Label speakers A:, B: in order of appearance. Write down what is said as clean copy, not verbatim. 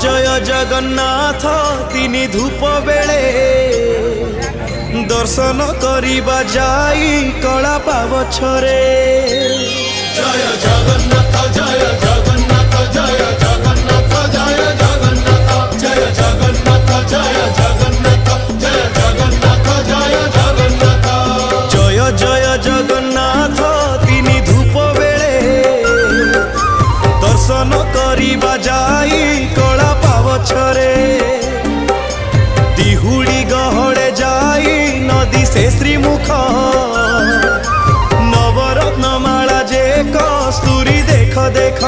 A: जय जगन्नाथ तिनि धूप बेले दर्शन करिबा जाई कला पावछरे।
B: जय जगन्नाथ जय जगन्नाथ जय जगन्नाथ जय जगन्नाथ जय जगन्नाथ जय जगन्नाथ जय जगन्नाथ जय जगन्नाथ।
A: जय जय जगन्नाथ तिनि धूप बेले दर्शन करिबा जाई कला पावछरे। दिहुड़ी गहड़े जाई नदी से श्रीमुख नवरत्न माला जे कस्तूरी देख देख।